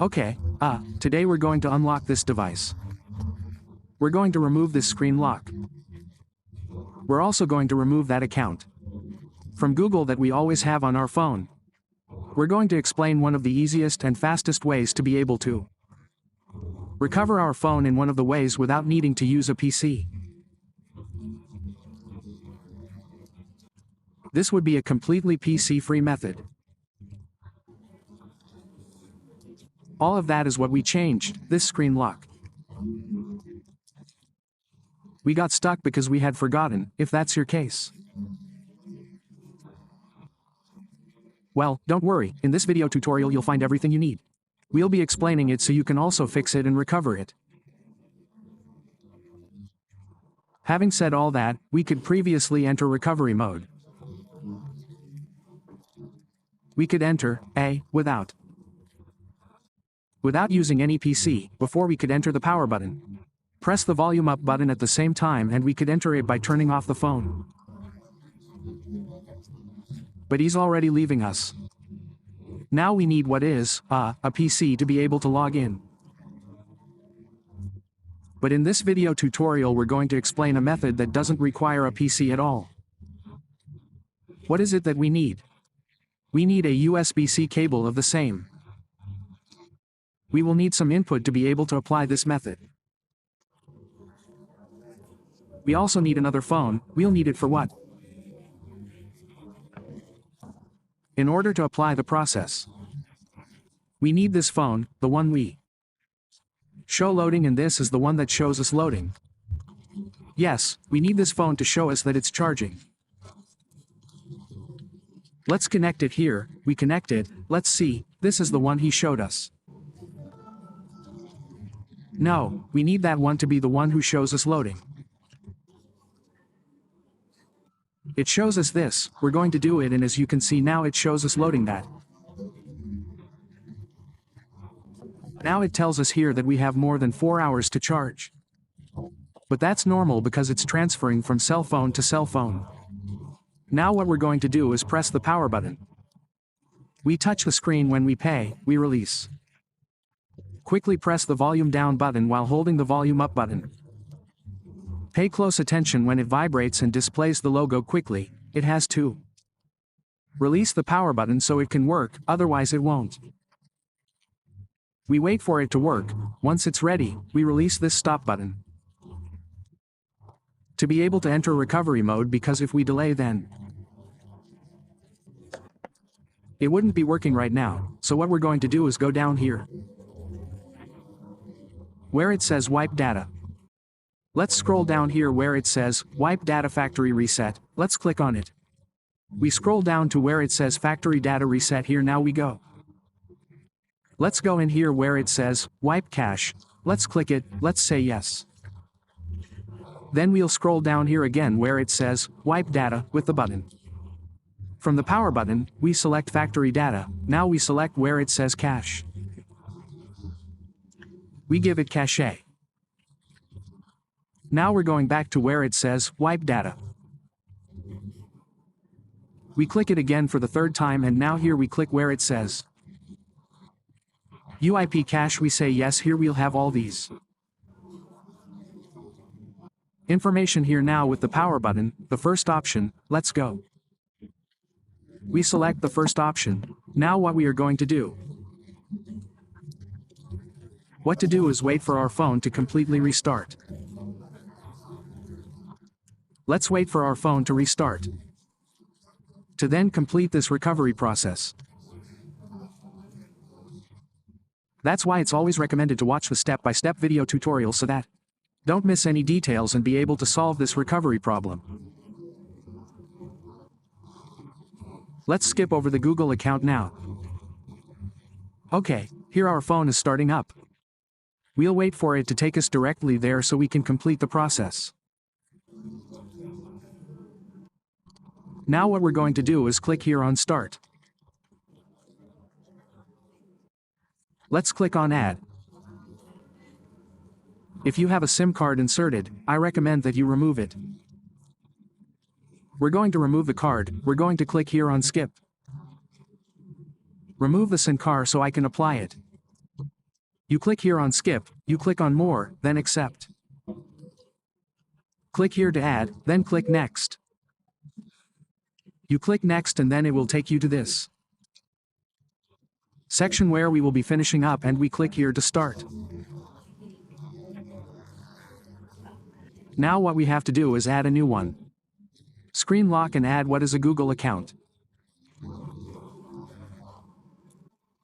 Okay, today we're going to unlock this device. We're going to remove this screen lock. We're also going to remove that account from Google that we always have on our phone. We're going to explain one of the easiest and fastest ways to be able to recover our phone in one of the ways without needing to use a PC. This would be a completely PC-free method. All of that is what we changed, this screen lock. We got stuck because we had forgotten, if that's your case. Well, don't worry, in this video tutorial you'll find everything you need. We'll be explaining it so you can also fix it and recover it. Having said all that, we could previously enter recovery mode. We could enter without using any PC. Before we could enter the power button. Press the volume up button at the same time and we could enter it by turning off the phone. But he's already leaving us. Now we need what is a PC to be able to log in. But in this video tutorial we're going to explain a method that doesn't require a PC at all. What is it that we need? We need a USB-C cable of the same. We will need some input to be able to apply this method. We also need another phone. We'll need it for what? In order to apply the process, we need this phone, the one we show loading, and this is the one that shows us loading. Yes, we need this phone to show us that it's charging. Let's connect it here. We connect it. Let's see, this is the one he showed us. No, we need that one to be the one who shows us loading. It shows us this, we're going to do it, and as you can see now it shows us loading that. Now it tells us here that we have more than 4 hours to charge. But that's normal because it's transferring from cell phone to cell phone. Now what we're going to do is press the power button. We touch the screen when we pay, we release. Quickly press the volume down button while holding the volume up button. Pay close attention when it vibrates and displays the logo quickly. It has to release the power button so it can work, otherwise it won't. We wait for it to work. Once it's ready, we release this stop button to be able to enter recovery mode, because if we delay then it wouldn't be working right now. So what we're going to do is go down here where it says wipe data. Let's scroll down here where it says wipe data factory reset. Let's click on it. We scroll down to where it says factory data reset. Here now we go. Let's go in here where it says wipe cache. Let's click it. Let's say yes. Then we'll scroll down here again where it says wipe data with the button. From the power button, we select factory data. Now we select where it says cache. We give it cache. Now we're going back to where it says wipe data. We click it again for the third time, and now here we click where it says UIP cache. We say yes. Here we'll have all these information here now with the power button. The first option, let's go. We select the first option. Now what we are going to do is wait for our phone to completely restart. Let's wait for our phone to restart to then complete this recovery process. That's why it's always recommended to watch the step-by-step video tutorial so that don't miss any details and be able to solve this recovery problem. Let's skip over the Google account now. Okay, here our phone is starting up. We'll wait for it to take us directly there so we can complete the process. Now what we're going to do is click here on Start. Let's click on Add. If you have a SIM card inserted, I recommend that you remove it. We're going to remove the card. We're going to click here on Skip. Remove the SIM card so I can apply it. You click here on skip, you click on more, then accept. Click here to add, then click next. You click next and then it will take you to this section where we will be finishing up, and we click here to start. Now what we have to do is add a new one. Screen lock and add what is a Google account.